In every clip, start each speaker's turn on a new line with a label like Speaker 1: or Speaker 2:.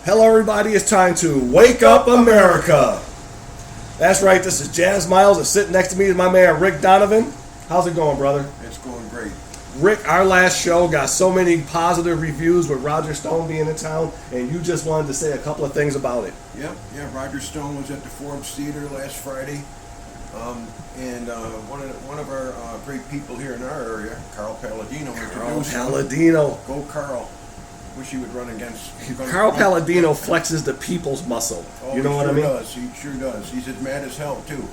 Speaker 1: Hello everybody, it's time to Wake Up America. That's right, this is Thejazmiles, and sitting next to me is my man Rick Donovan. How's it going, brother?
Speaker 2: It's going great.
Speaker 1: Rick, our last show got so many positive reviews with Roger Stone being in town, and you just wanted to say a couple of things about it.
Speaker 2: Yeah, Roger Stone was at the Forbes Theater last Friday, and one of our great people here in our area, Carl Palladino, introduced him. Go Carl. Wish he would run against.
Speaker 1: Carl Palladino flexes the people's muscle.
Speaker 2: Oh,
Speaker 1: you know what I mean?
Speaker 2: He sure does. He's as mad as hell too,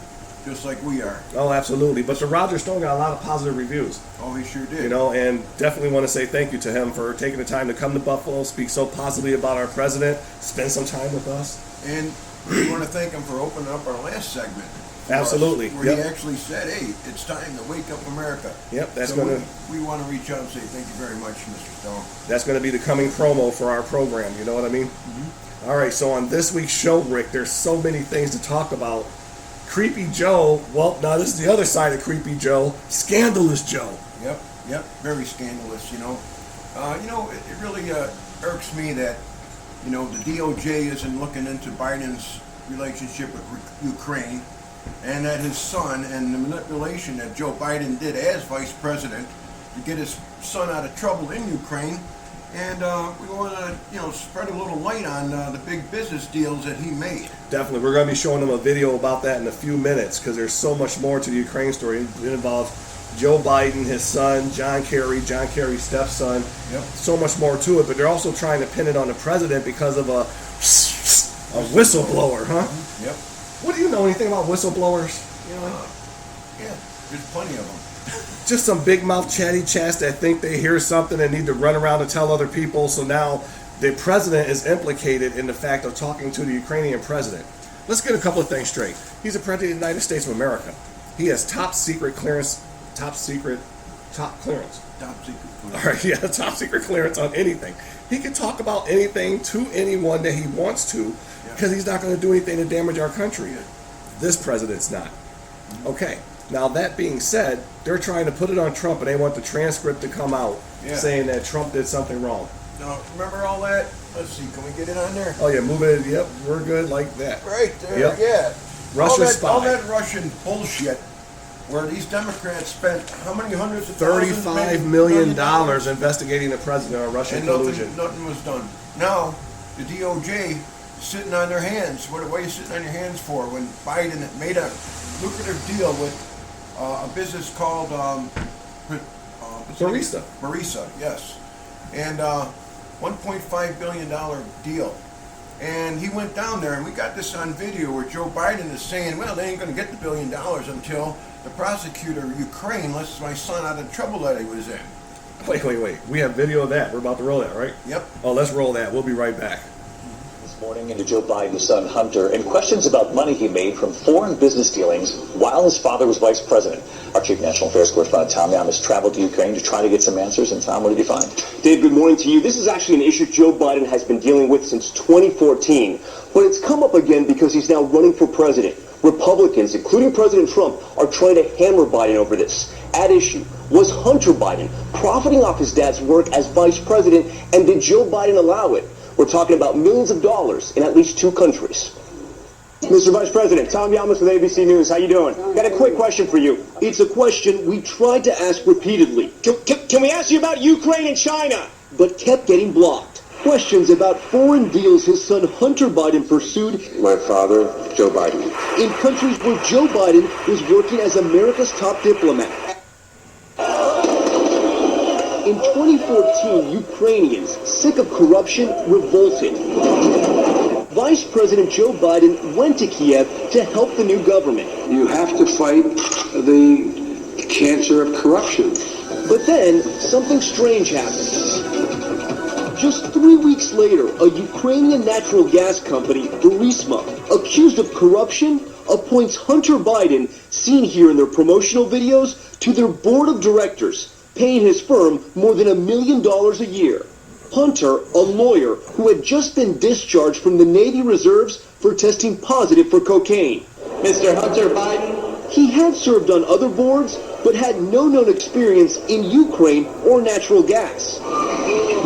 Speaker 2: just like we are.
Speaker 1: Oh, absolutely. But the Roger Stone got a lot of positive reviews.
Speaker 2: Oh, he sure did.
Speaker 1: You know, and definitely want to say thank you to him for taking the time to come to Buffalo, speak so positively about our president, spend some time with us.
Speaker 2: And we want to thank him for opening up our last segment.
Speaker 1: Absolutely.
Speaker 2: Where he actually said, hey, it's time to wake up America.
Speaker 1: Yep, that's
Speaker 2: so
Speaker 1: going to...
Speaker 2: We want to reach out and say thank you very much, Mr. Stone.
Speaker 1: That's going to be the coming promo for our program, you know what I mean?
Speaker 2: Mm-hmm.
Speaker 1: All right, so on this week's show, Rick, there's so many things to talk about. Creepy Joe, well, now this is the other side of Creepy Joe, Scandalous Joe.
Speaker 2: Yep, very scandalous, you know. It really irks me that, the DOJ isn't looking into Biden's relationship with Ukraine, and that his son and the manipulation that Joe Biden did as vice president to get his son out of trouble in Ukraine. And we want to, spread a little light on the big business deals that he made.
Speaker 1: Definitely. We're going to be showing them a video about that in a few minutes because there's so much more to the Ukraine story. It involves Joe Biden, his son, John Kerry's stepson.
Speaker 2: Yep.
Speaker 1: So much more to it, but they're also trying to pin it on the president because of a whistleblower, huh?
Speaker 2: Yep.
Speaker 1: What do you know anything about whistleblowers?
Speaker 2: Yeah, there's plenty of them.
Speaker 1: Just some big mouth chatty chats that think they hear something and need to run around and tell other people. So now the president is implicated in the fact of talking to the Ukrainian president. Let's get a couple of things straight. He's a president of the United States of America. He has top secret clearance. All right, yeah, top secret clearance on anything. He can talk about anything to anyone that he wants to because he's not going to do anything to damage our country. This president's not. Okay, now that being said, they're trying to put it on Trump and they want the transcript to come out saying that Trump did something wrong.
Speaker 2: Now, remember all that? Let's see, can we get it on there?
Speaker 1: Oh yeah, move it. Yep, we're good like that.
Speaker 2: Right there,
Speaker 1: yep.
Speaker 2: Yeah.
Speaker 1: Russia spy.
Speaker 2: All that Russian bullshit where these Democrats spent how many hundreds of thousands?
Speaker 1: $35 million investigating the president on Russian collusion.
Speaker 2: Nothing was done. Now, the DOJ sitting on their hands. What are you sitting on your hands for? When Biden made a lucrative deal with a business called Barista, yes. And $1.5 billion deal. And he went down there, and we got this on video where Joe Biden is saying, well, they ain't going to get the $1 billion until the prosecutor of Ukraine lets my son out of trouble that he was in.
Speaker 1: Wait. We have video of that. We're about to roll that, right?
Speaker 2: Yep.
Speaker 1: Oh, let's roll that. We'll be right back.
Speaker 3: This morning into Joe Biden's son Hunter and questions about money he made from foreign business dealings while his father was vice president. Our chief national affairs correspondent Thejazmiles traveled to Ukraine to try to get some answers. And Tom, what did you find?
Speaker 4: Dave, good morning to you. This is actually an issue Joe Biden has been dealing with since 2014, but it's come up again because he's now running for president. Republicans, including President Trump, are trying to hammer Biden over this. At issue was Hunter Biden profiting off his dad's work as vice president, and did Joe Biden allow it? We're talking about millions of dollars in at least 2 countries. Mr. Vice President, Tom Yamas with ABC News. How you doing? Got a quick question for you. It's a question we tried to ask repeatedly. Can we ask you about Ukraine and China? But kept getting blocked. Questions about foreign deals his son Hunter Biden pursued.
Speaker 5: My father, Joe Biden.
Speaker 4: In countries where Joe Biden was working as America's top diplomat. In 2014, Ukrainians, sick of corruption, revolted. Vice President Joe Biden went to Kiev to help the new government.
Speaker 5: You have to fight the cancer of corruption.
Speaker 4: But then, something strange happened. Just 3 weeks later, a Ukrainian natural gas company, Burisma, accused of corruption, appoints Hunter Biden, seen here in their promotional videos, to their board of directors, paying his firm more than $1 million a year. Hunter, a lawyer who had just been discharged from the Navy Reserves for testing positive for cocaine.
Speaker 6: Mr. Hunter Biden?
Speaker 4: He had served on other boards, but had no known experience in Ukraine or natural gas.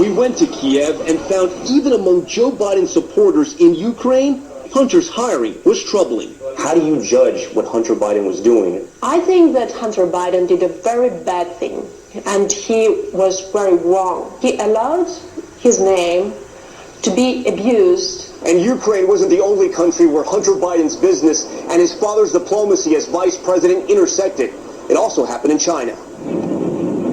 Speaker 4: We went to Kiev and found even among Joe Biden's supporters in Ukraine, Hunter's hiring was troubling. How do you judge what Hunter Biden was doing?
Speaker 7: I think that Hunter Biden did a very bad thing, and he was very wrong. He allowed his name to be abused.
Speaker 4: And Ukraine wasn't the only country where Hunter Biden's business and his father's diplomacy as vice president intersected. It also happened in China.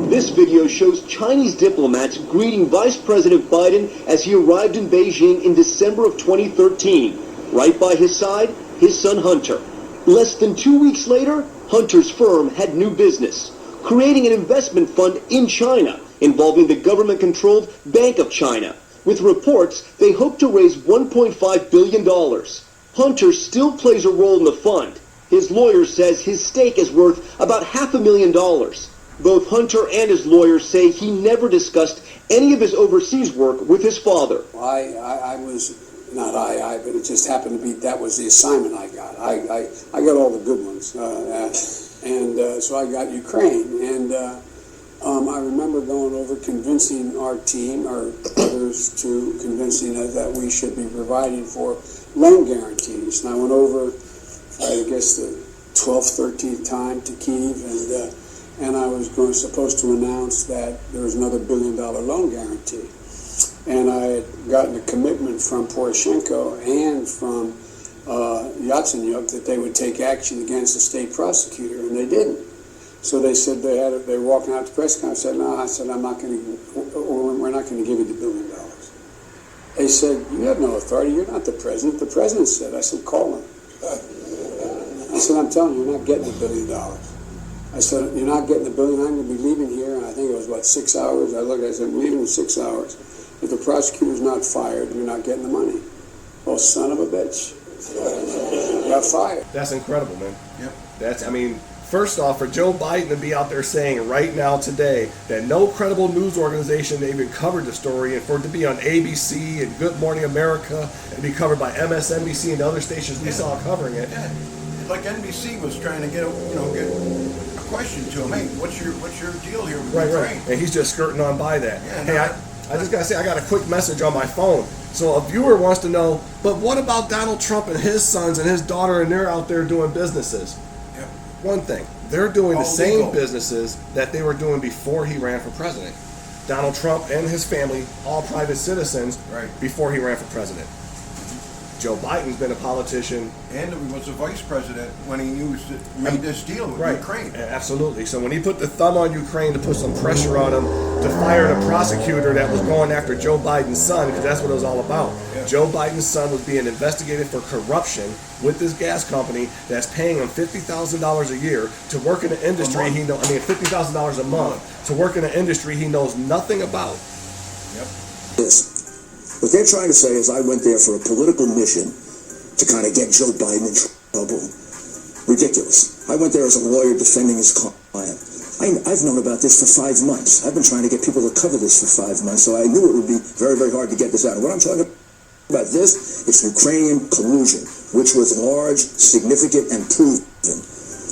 Speaker 4: This video shows Chinese diplomats greeting Vice President Biden as he arrived in Beijing in December of 2013. Right by his side, his son Hunter. Less than 2 weeks later, Hunter's firm had new business, creating an investment fund in China involving the government-controlled Bank of China. With reports, they hope to raise $1.5 billion. Hunter still plays a role in the fund. His lawyer says his stake is worth about $500,000. Both Hunter and his lawyer say he never discussed any of his overseas work with his father.
Speaker 5: But it just happened to be that was the assignment I got. I got all the good ones, so I got Ukraine, and I remember going over convincing our team, or others, to convincing us that we should be providing for loan guarantees. And I went over, I guess, the 12th, 13th time to Kyiv, and I was supposed to announce that there was another $1 billion loan guarantee. And I had gotten a commitment from Poroshenko and from Yatsenyuk that they would take action against the state prosecutor, and they didn't. So they said they were walking out to press conference. I said, no, I'm not going to, we're not going to give you the $1 billion. They said, you have no authority. You're not the president. The president said. I said, call him. I said, I'm telling you, you're not getting the $1 billion. I said, you're not getting the $1 billion. I'm going to be leaving here. And I think it was, 6 hours. I said, I'm leaving in 6 hours. If the prosecutor's not fired, you're not getting the money. Oh, son of a bitch. Got fired.
Speaker 1: That's incredible, man.
Speaker 2: Yep.
Speaker 1: First off, for Joe Biden to be out there saying right now today that no credible news organization even covered the story, and for it to be on ABC and Good Morning America and be covered by MSNBC and other stations we saw covering it.
Speaker 2: Yeah. Like NBC was trying to get a question to him. Hey, what's your deal here with Ukraine?
Speaker 1: Right. And he's just skirting on by that.
Speaker 2: Yeah,
Speaker 1: hey, I just got to say, I got a quick message on my phone. So a viewer wants to know, but what about Donald Trump and his sons and his daughter, and they're out there doing businesses?
Speaker 2: Yep.
Speaker 1: One thing, they're doing
Speaker 2: All
Speaker 1: the same
Speaker 2: legal
Speaker 1: businesses that they were doing before he ran for president. Donald Trump and his family, all private citizens,
Speaker 2: Right.
Speaker 1: before he ran for president. Joe Biden's been a politician.
Speaker 2: And he was a vice president when he made this deal with Ukraine.
Speaker 1: Absolutely. So when he put the thumb on Ukraine to put some pressure on him to fire the prosecutor that was going after Joe Biden's son, because that's what it was all about.
Speaker 2: Yeah.
Speaker 1: Joe Biden's son was being investigated for corruption with this gas company that's paying him $50,000 a year to work in an industry $50,000 a month to work in an industry he knows nothing about.
Speaker 2: Yep.
Speaker 8: What they're trying to say is I went there for a political mission to kind of get Joe Biden in trouble. Ridiculous. I went there as a lawyer defending his client. I've known about this for 5 months. I've been trying to get people to cover this for 5 months, so I knew it would be very, very hard to get this out. And what I'm talking about it's Ukrainian collusion, which was large, significant, and proven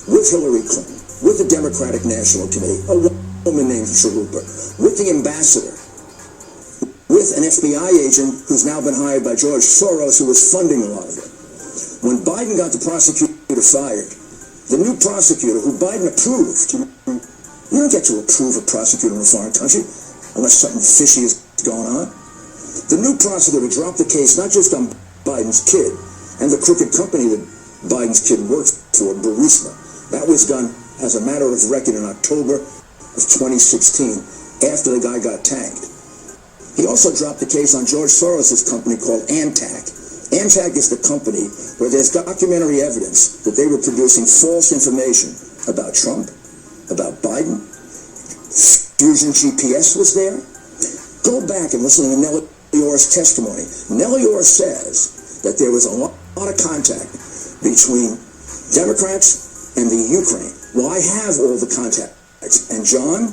Speaker 8: with Hillary Clinton, with the Democratic National Committee, a woman named Chalupa, with the ambassador, with an FBI agent who's now been hired by George Soros, who was funding a lot of it. When Biden got the prosecutor fired, the new prosecutor, who Biden approved, you don't get to approve a prosecutor in a foreign country unless something fishy is going on. The new prosecutor dropped the case not just on Biden's kid and the crooked company that Biden's kid worked for, Burisma. That was done as a matter of record in October of 2016, after the guy got tagged. He also dropped the case on George Soros' company called Antac. Antac is the company where there's documentary evidence that they were producing false information about Trump, about Biden. Fusion GPS was there. Go back and listen to Nellie Orr's testimony. Nellie Orr says that there was a lot of contact between Democrats and the Ukraine. Well, I have all the contacts. And John,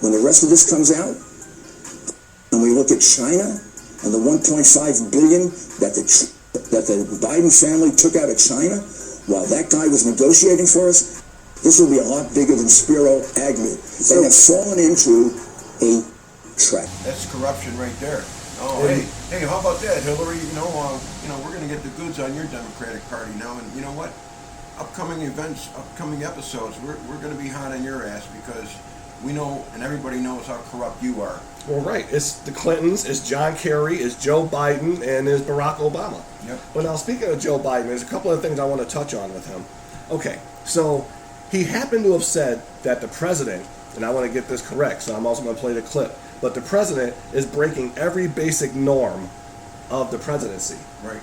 Speaker 8: when the rest of this comes out, and we look at China and the $1.5 billion that the Biden family took out of China while that guy was negotiating for us, this will be a lot bigger than Spiro Agnew. They have fallen into a track.
Speaker 2: That's corruption right there. Oh, hey, how about that, Hillary? We're going to get the goods on your Democratic Party now, and you know what? Upcoming events, upcoming episodes, we're going to be hot on your ass because we know, and everybody knows how corrupt you are.
Speaker 1: Well, right. It's the Clintons, it's John Kerry, it's Joe Biden, and it's Barack Obama.
Speaker 2: Yep.
Speaker 1: But now, speaking of Joe Biden, there's a couple of things I want to touch on with him. Okay, so he happened to have said that the president, and I want to get this correct, so I'm also going to play the clip, but the president is breaking every basic norm of the presidency.
Speaker 2: Right.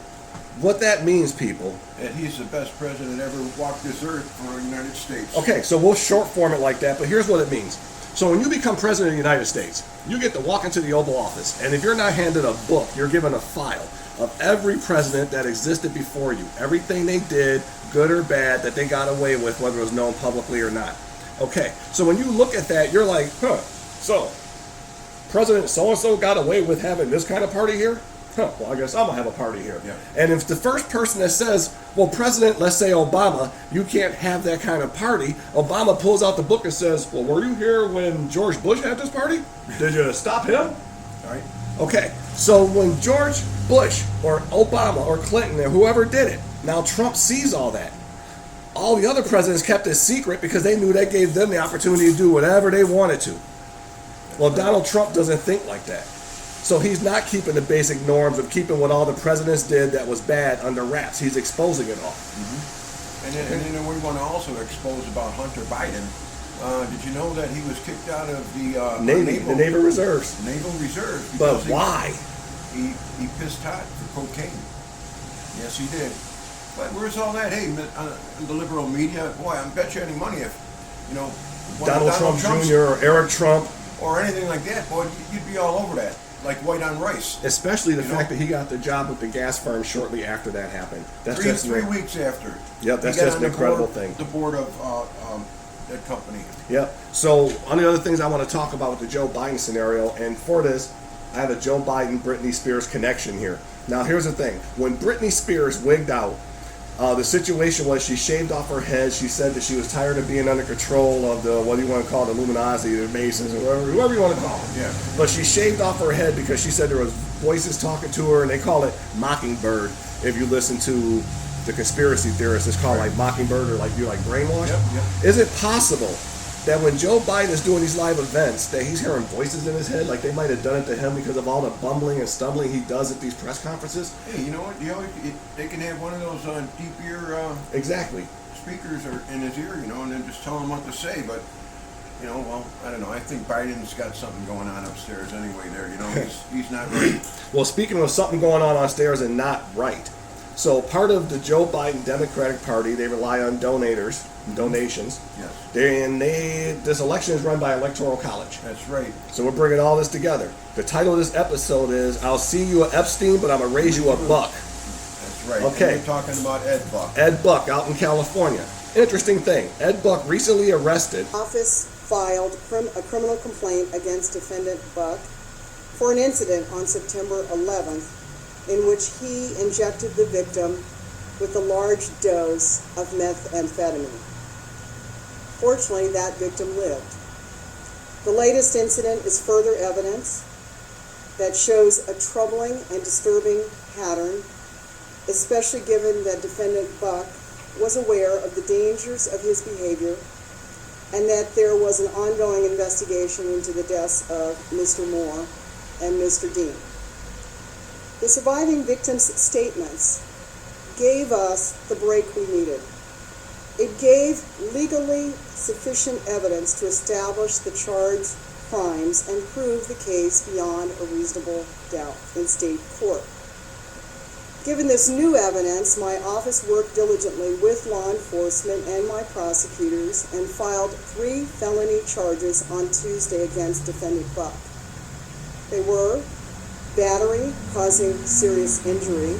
Speaker 1: What that means, people.
Speaker 2: And he's the best president ever walked this earth for the United States.
Speaker 1: Okay, so we'll short form it like that, but here's what it means. So when you become president of the United States, you get to walk into the Oval Office, and if you're not handed a book, you're given a file of every president that existed before you, everything they did, good or bad, that they got away with, whether it was known publicly or not. Okay, so when you look at that, you're like, so President so-and-so got away with having this kind of party here? Well, I guess I'm going to have a party here.
Speaker 2: Yeah.
Speaker 1: And if the first person that says, well, President, let's say Obama, you can't have that kind of party, Obama pulls out the book and says, well, were you here when George Bush had this party? Did you stop him?
Speaker 2: All right.
Speaker 1: Okay, so when George Bush or Obama or Clinton or whoever did it, now Trump sees all that. All the other presidents kept it secret because they knew that gave them the opportunity to do whatever they wanted to. Well, Donald Trump doesn't think like that. So he's not keeping the basic norms of keeping what all the presidents did that was bad under wraps. He's exposing it all.
Speaker 2: Mm-hmm. And then we want to also expose about Hunter Biden. Did you know that he was kicked out of the
Speaker 1: Naval Reserves?
Speaker 2: Naval Reserve.
Speaker 1: But why?
Speaker 2: He pissed hot for cocaine. Yes, he did. But where's all that? Hey, the liberal media, boy, I bet you any money if,
Speaker 1: Donald Trump Jr. or Eric Trump.
Speaker 2: Or anything like that, boy, you'd be all over that. Like white on rice.
Speaker 1: Especially the fact that he got the job with the gas firm shortly after that happened. That's
Speaker 2: three weeks after.
Speaker 1: Yep, that's just an incredible thing.
Speaker 2: The board of that company.
Speaker 1: Yep. So one of the other things I want to talk about with the Joe Biden scenario, and for this, I have a Joe Biden, Britney Spears connection here. Now here's the thing. When Britney Spears wigged out, the situation was she shaved off her head. She said that she was tired of being under control of the, what do you want to call it, the Illuminati, the Masons, or whoever you want to call them.
Speaker 2: Yeah.
Speaker 1: But she shaved off her head because she said there was voices talking to her, and they call it mockingbird. If you listen to the conspiracy theorists, it's called like mockingbird, or like you're like brainwashed.
Speaker 2: Yep.
Speaker 1: Is it possible that when Joe Biden is doing these live events, that he's hearing voices in his head, like they might have done it to him because of all the bumbling and stumbling he does at these press conferences?
Speaker 2: Hey, you know what? They can have one of those deep ear
Speaker 1: Exactly.
Speaker 2: speakers in his ear, and then just tell him what to say. But well, I don't know. I think Biden's got something going on upstairs anyway. There, he's not right.
Speaker 1: Well, speaking of something going on upstairs and not right, so part of the Joe Biden Democratic Party, they rely on donations.
Speaker 2: Yes.
Speaker 1: This election is run by Electoral College.
Speaker 2: That's right.
Speaker 1: So we're bringing all this together. The title of this episode is "I'll see you at Epstein, but I'm gonna raise you a buck."
Speaker 2: That's right.
Speaker 1: Okay.
Speaker 2: And we're talking about Ed Buck.
Speaker 1: Ed Buck out in California. Interesting thing. Ed Buck recently arrested.
Speaker 9: Office filed a criminal complaint against defendant Buck for an incident on September 11th in which he injected the victim with a large dose of methamphetamine. Fortunately, that victim lived. The latest incident is further evidence that shows a troubling and disturbing pattern, especially given that defendant Buck was aware of the dangers of his behavior and that there was an ongoing investigation into the deaths of Mr. Moore and Mr. Dean. The surviving victims' statements gave us the break we needed. It gave legally sufficient evidence to establish the charged crimes and prove the case beyond a reasonable doubt in state court. Given this new evidence, my office worked diligently with law enforcement and my prosecutors and filed 3 felony charges on Tuesday against defendant Buck. They were battery causing serious injury,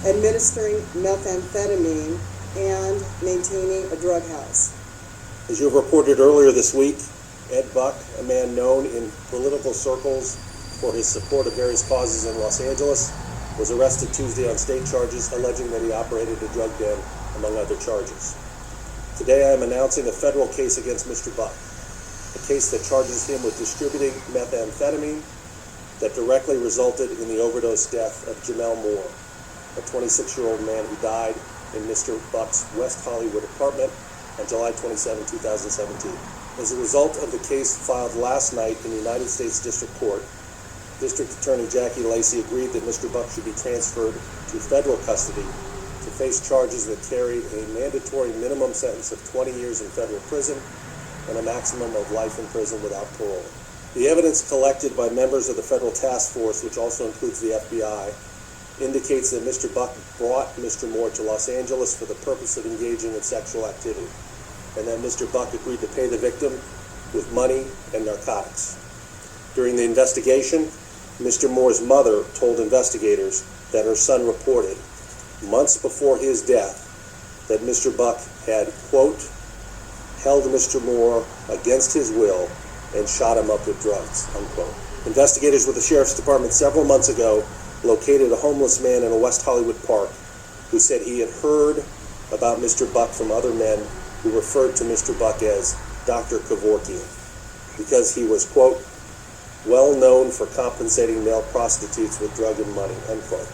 Speaker 9: administering methamphetamine, and maintaining a drug house.
Speaker 10: As you have reported earlier this week, Ed Buck, a man known in political circles for his support of various causes in Los Angeles, was arrested Tuesday on state charges alleging that he operated a drug den, among other charges. Today I am announcing a federal case against Mr. Buck. a case that charges him with distributing methamphetamine that directly resulted in the overdose death of Jamel Moore, a 26-year-old man who died in Mr. Buck's West Hollywood apartment on July 27, 2017. As a result of the case filed last night in the United States District Court, District Attorney Jackie Lacey agreed that Mr. Buck should be transferred to federal custody to face charges that carry a mandatory minimum sentence of 20 years in federal prison and a maximum of life in prison without parole. The evidence collected by members of the federal task force, which also includes the FBI, indicates that Mr. Buck brought Mr. Moore to Los Angeles for the purpose of engaging in sexual activity, and that Mr. Buck agreed to pay the victim with money and narcotics. During the investigation, Mr. Moore's mother told investigators that her son reported, months before his death, that Mr. Buck had, quote, held Mr. Moore against his will and shot him up with drugs, unquote. Investigators with the Sheriff's Department several months ago located a homeless man in a West Hollywood park who said he had heard about Mr. Buck from other men who referred to Mr. Buck as Dr. Kevorkian because he was, quote, well known for compensating male prostitutes with drug and money, unquote.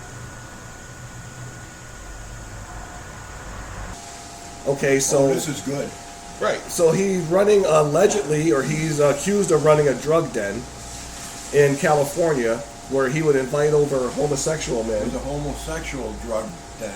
Speaker 1: Okay, so
Speaker 2: this is good.
Speaker 1: Right. So he's running allegedly, or he's accused of running a drug den in California where he would invite over homosexual men.
Speaker 2: It was a homosexual drug den.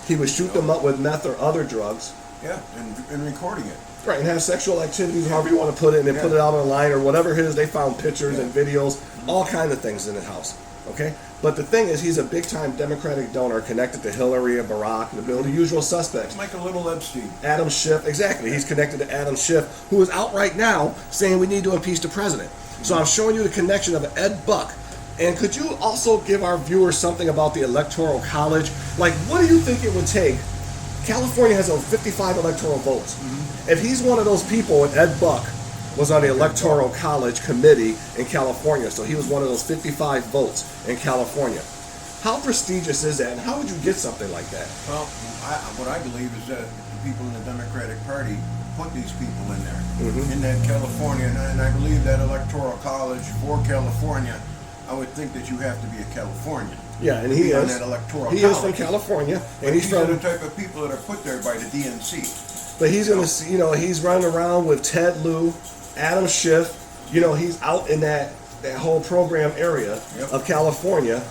Speaker 1: He would shoot them up with meth or other drugs.
Speaker 2: Yeah, and recording it.
Speaker 1: Right, and have sexual activities, however you want to put it, and then put it out online or whatever it is. They found pictures and videos, all kinds of things in his house. Okay? But the thing is, he's a big-time Democratic donor connected to Hillary and Barack, the usual suspects.
Speaker 2: Like a little Epstein.
Speaker 1: Adam Schiff, exactly. He's connected to Adam Schiff, who is out right now saying we need to impeach the president. So I'm showing you the connection of Ed Buck. And could you also give our viewers something about the Electoral College? Like, what do you think it would take? California has over 55 electoral votes. Mm-hmm. If he's one of those people, and Ed Buck was on the Electoral College committee in California, so he was one of those 55 votes in California. How prestigious is that, and how would you get something like that?
Speaker 2: Well, what I believe is that the people in the Democratic Party put these people in there, in that California, and I believe that Electoral College for California, I would think that you have to be a Californian.
Speaker 1: Yeah, and he is.
Speaker 2: That electoral
Speaker 1: he
Speaker 2: college.
Speaker 1: is from California, and
Speaker 2: These are
Speaker 1: from
Speaker 2: the type of people that are put there by the DNC.
Speaker 1: But he's gonna, he's running around with Ted Lieu, Adam Schiff. He's out in that whole program area of California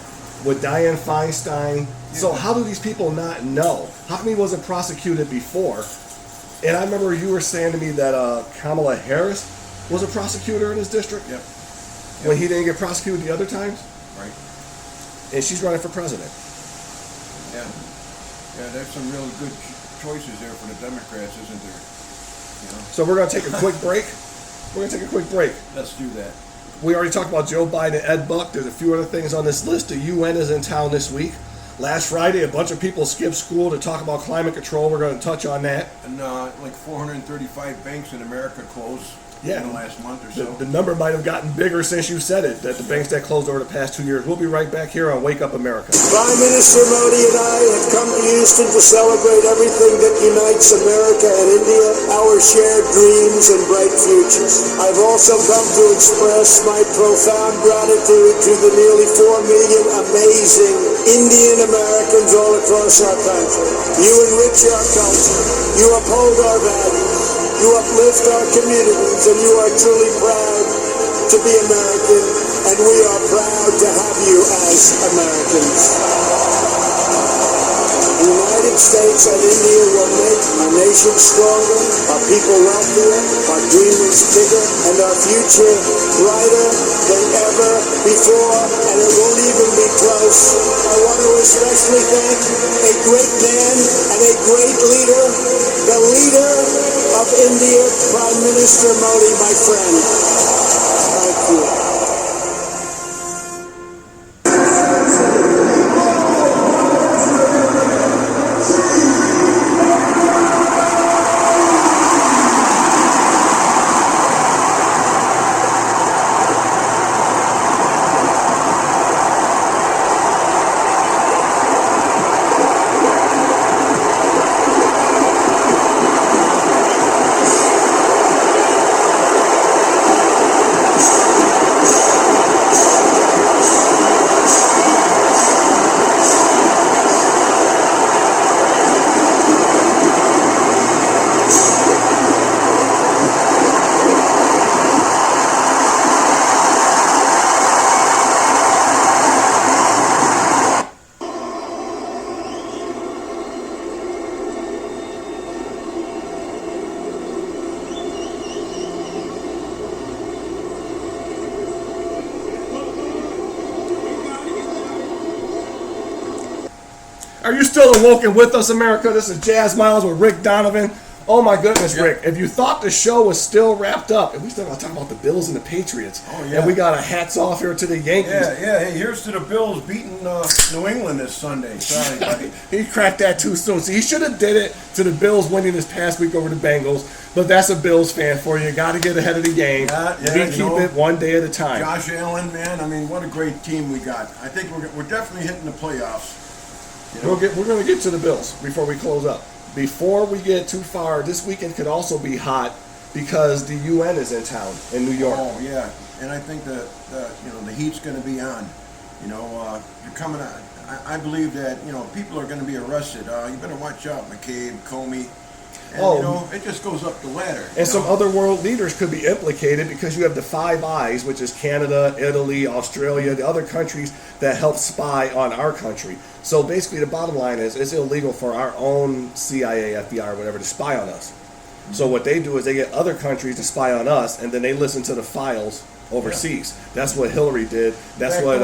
Speaker 1: with Dianne Feinstein. Yeah. So how do these people not know? How come he wasn't prosecuted before? And I remember you were saying to me that Kamala Harris was a prosecutor in his district.
Speaker 2: Yep.
Speaker 1: When he didn't get prosecuted the other times.
Speaker 2: Right.
Speaker 1: And she's running for president.
Speaker 2: Yeah. Yeah, there's some really good choices there for the Democrats, isn't there?
Speaker 1: So we're going to take a quick break.
Speaker 2: Let's do that.
Speaker 1: We already talked about Joe Biden and Ed Buck. There's a few other things on this list. The UN is in town this week. Last Friday, a bunch of people skipped school to talk about climate control. We're going to touch on that.
Speaker 2: And like 435 banks in America closed in the last month or so.
Speaker 1: The number might have gotten bigger since you said it, that the banks that closed over the past 2 years. We'll be right back here on Wake Up America.
Speaker 5: Prime Minister Modi and I have come to Houston to celebrate everything that unites America and India, our shared dreams and bright futures. I've also come to express my profound gratitude to the nearly 4 million amazing Indian Americans all across our country. You enrich our culture. You uphold our values. You uplift our communities, and you are truly proud to be American, and we are proud to have you as Americans. The United States and India will make our nation stronger, our people wealthier, our dreams bigger, and our future brighter than ever before, and it won't even be close. I want to especially thank a great man and a great leader, the leader of India, Prime Minister Modi, my friend. Thank you.
Speaker 1: Are you still awoke and with us, America? This is Thejazmiles with Rick Donovan. Oh my goodness, Rick! If you thought the show was still wrapped up, and we still got to talk about the Bills and the Patriots, and we got a hats off here to the Yankees.
Speaker 2: Yeah. Hey, here's to the Bills beating New England this Sunday. Sorry, buddy.
Speaker 1: He cracked that too soon. See, he should have did it to the Bills winning this past week over the Bengals. But that's a Bills fan for you. Got to get ahead of the game. We keep it one day at a time.
Speaker 2: Josh Allen, man. I mean, what a great team we got. I think we're definitely hitting the playoffs. You know?
Speaker 1: We're going to get to the Bills before we close up. Before we get too far, this weekend could also be hot because the UN is in town in New York.
Speaker 2: Oh yeah, and I think the heat's going to be on. They're coming on. I believe that people are going to be arrested. You better watch out, McCabe, Comey. And, it just goes up the ladder.
Speaker 1: And some other world leaders could be implicated because you have the Five Eyes, which is Canada, Italy, Australia, the other countries that help spy on our country. So basically the bottom line is it's illegal for our own CIA, FBI, or whatever to spy on us. Mm-hmm. So what they do is they get other countries to spy on us, and then they listen to the files overseas. Yeah. That's what Hillary did. That's what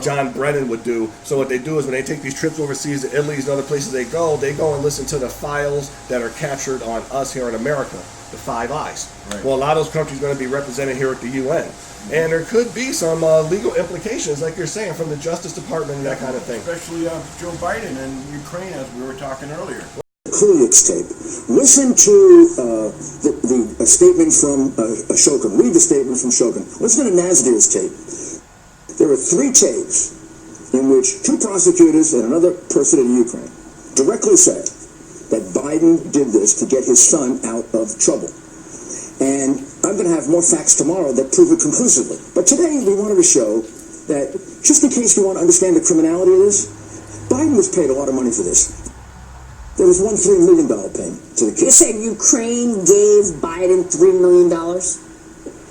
Speaker 1: John Brennan would do. So what they do is when they take these trips overseas to Italy and other places they go and listen to the files that are captured on us here in America, the Five Eyes. Right. Well, a lot of those countries are going to be represented here at the UN. Mm-hmm. And there could be some legal implications, like you're saying, from the Justice Department and that kind of thing.
Speaker 2: Especially Joe Biden and Ukraine, as we were talking earlier.
Speaker 8: Krulix tape. Listen to the statement from Shokin. Read the statement from Shokin. Listen to Nasdir's tape. There are 3 tapes in which 2 prosecutors and another person in Ukraine directly said that Biden did this to get his son out of trouble. And I'm going to have more facts tomorrow that prove it conclusively. But today we wanted to show that, just in case you want to understand the criminality of this, Biden was paid a lot of money for this. There was $1 $3 million payment to the kid.
Speaker 11: You said Ukraine gave Biden $3 million?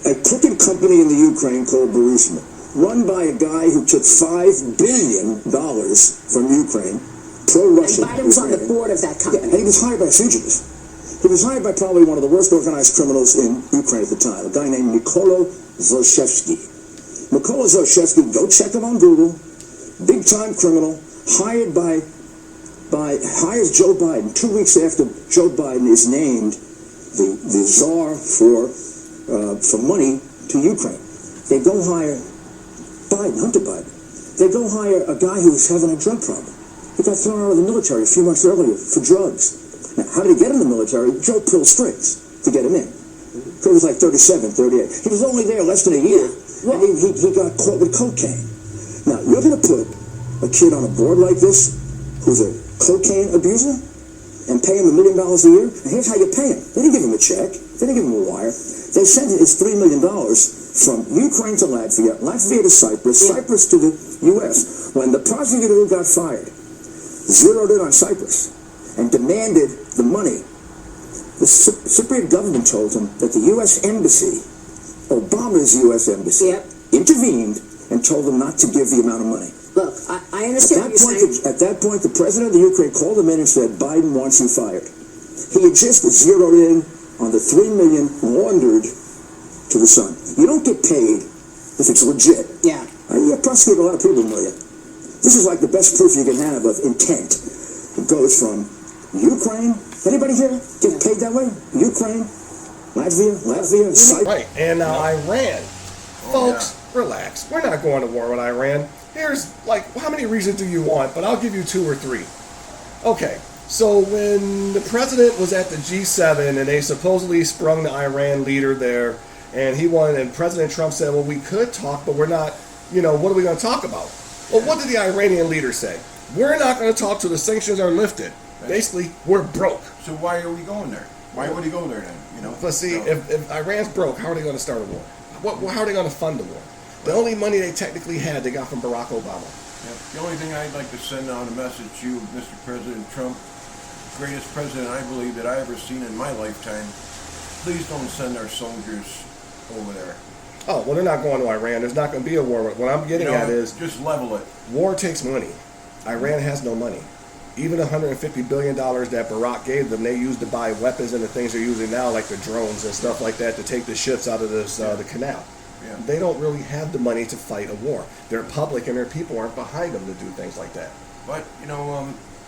Speaker 8: A crooked company in the Ukraine called Burisma, run by a guy who took $5 billion from Ukraine, pro-Russian.
Speaker 11: And Biden was on the board of that company.
Speaker 8: Yeah, and he was hired by fugitives. He was hired by probably one of the worst organized criminals in Ukraine at the time, a guy named Mykola Zlochevsky. Mykola Zlochevsky, go check him on Google, big-time criminal, hires Joe Biden 2 weeks after Joe Biden is named the czar for money to Ukraine. They go hire Hunter Biden. They go hire a guy who was having a drug problem. He got thrown out of the military a few months earlier for drugs. Now, how did he get in the military? Joe pulled strings to get him in. He was like 37, 38. He was only there less than a year, and he got caught with cocaine. Now, you're going to put a kid on a board like this who's a cocaine abuser and pay him $1 million a year? And here's how you pay him. They didn't give him a check. They didn't give him a wire. They sent his $3 million from Ukraine to Latvia, Latvia to Cyprus, Cyprus to the U.S. When the prosecutor who got fired zeroed in on Cyprus and demanded the money, the Cypriot government told him that the U.S. Embassy, Obama's U.S. Embassy, intervened and told him not to give the amount of money.
Speaker 11: Look, I understand what you're saying.
Speaker 8: At that point, the president of the Ukraine called him in and said, Biden wants you fired. He had just zeroed in on the $3 million laundered to the son. You don't get paid if it's legit.
Speaker 11: Yeah.
Speaker 8: You prosecute a lot of people, Maria. This is like the best proof you can have of intent. It goes from Ukraine. Anybody here get paid that way? Ukraine, Latvia, Cyprus.
Speaker 1: Right, and now Iran. Folks, relax. We're not going to war with Iran. Here's, how many reasons do you want? But I'll give you 2 or 3. Okay, so when the president was at the G7 and they supposedly sprung the Iran leader there, and he wanted, and President Trump said, well, we could talk, but we're not, what are we going to talk about? Well, what did the Iranian leader say? We're not going to talk till the sanctions are lifted. Basically, we're broke.
Speaker 2: So why are we going there? Why would he go there then?
Speaker 1: But see, if Iran's broke, how are they going to start a war? How are they going to fund the war? The only money they technically had, they got from Barack Obama.
Speaker 2: Yeah. The only thing I'd like to send out a message to you, Mr. President Trump, greatest president I believe that I ever seen in my lifetime, please don't send our soldiers over there.
Speaker 1: Oh, well, they're not going to Iran. There's not going to be a war. What I'm getting at is...
Speaker 2: just level it.
Speaker 1: War takes money. Iran has no money. Even $150 billion that Barack gave them, they used to buy weapons and the things they're using now, like the drones and stuff like that, to take the ships out of this the canal. Yeah. They don't really have the money to fight a war. Their public and their people aren't behind them to do things like that.
Speaker 2: But,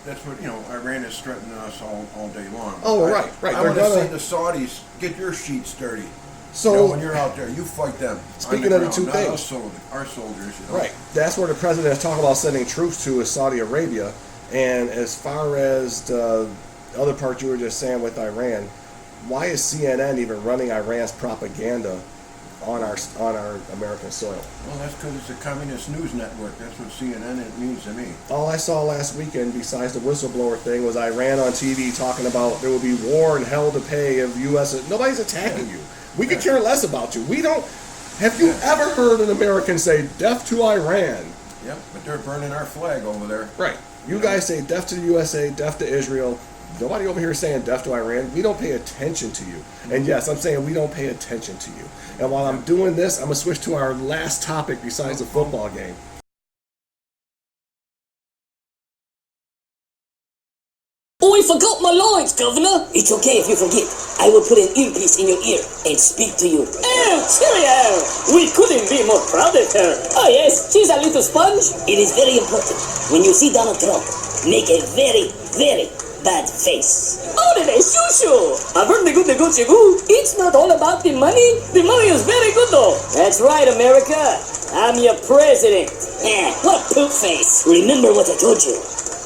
Speaker 2: that's what, Iran is threatening us all day long.
Speaker 1: Oh, right.
Speaker 2: I want to say the Saudis, get your sheets dirty.
Speaker 1: So
Speaker 2: when you're out there, you fight them.
Speaker 1: Speaking of the two things,
Speaker 2: our soldiers.
Speaker 1: Right. That's where the president is talking about sending troops to is Saudi Arabia. And as far as the other part you were just saying with Iran, why is CNN even running Iran's propaganda on our American soil?
Speaker 2: Well, that's because it's a communist news network. That's what CNN means to me.
Speaker 1: All I saw last weekend, besides the whistleblower thing, was Iran on TV talking about there will be war and hell to pay if U.S. Nobody's attacking you. We could care less about you. We don't. Have you ever heard an American say "death to Iran"?
Speaker 2: Yep, but they're burning our flag over there.
Speaker 1: Right. You guys say "death to the USA," "death to Israel." Nobody over here is saying "death to Iran." We don't pay attention to you. And yes, I'm saying we don't pay attention to you. And while I'm doing this, I'm gonna switch to our last topic besides the football game.
Speaker 12: Oh, I forgot my lines, Governor. It's okay if you forget. I will put an earpiece in your ear and speak to you. Oh, cheerio! We couldn't be more proud of her. Oh, yes, she's a little sponge. It is very important. When you see Donald Trump, make a very, very bad face. Oh, shoo-shoo. I've heard the good. It's not all about the money. The money is very good, though. That's right, America. I'm your president. What a poop face. Remember what I told you.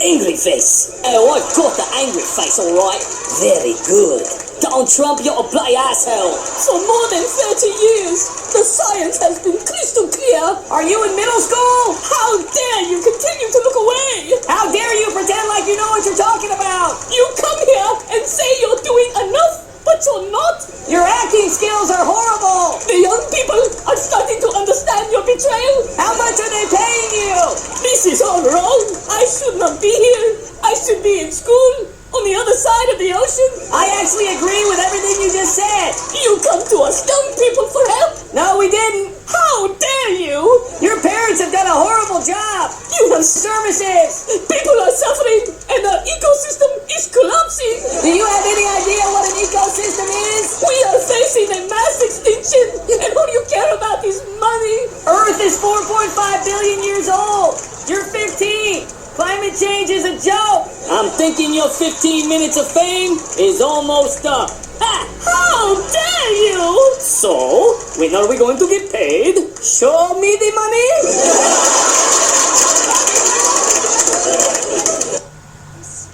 Speaker 12: Angry face. Oh, I got the angry face, alright. Very good. Donald Trump, you're a bloody asshole. For more than 30 years, the science has been crystal clear. Are you in middle school? How dare you continue to look away? How dare you pretend like you know what you're talking about? You come here and say you're doing enough, but you're not. Your acting skills are horrible. The young people are starting to understand your betrayal. How much are they paying you? This is all wrong. I should not be here. I should be in school on the other side of the ocean. I actually agree with everything you just said. You come to us young people for help. No, we didn't. How dare you? Your parents have done a horrible job. You have services. People are suffering and our ecosystem is collapsing. Do you have any idea what an ecosystem is? We are facing a mass extinction. And all you care about is money. Earth is 4.5 billion years old. You're 15. Climate change is a joke. I'm thinking your 15 minutes of fame is almost up. How dare you? So, when are we going to get paid? Show me the money.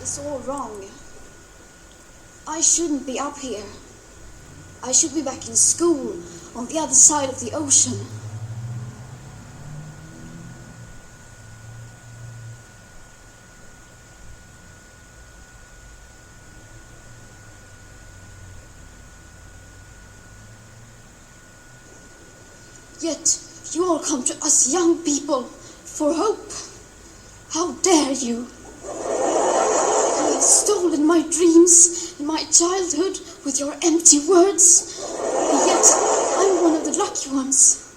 Speaker 13: It's all wrong. I shouldn't be up here. I should be back in school on the other side of the ocean. Yet, you all come to us young people for hope. How dare you? You have stolen my dreams and my childhood with your empty words. And yet, I'm one of the lucky ones.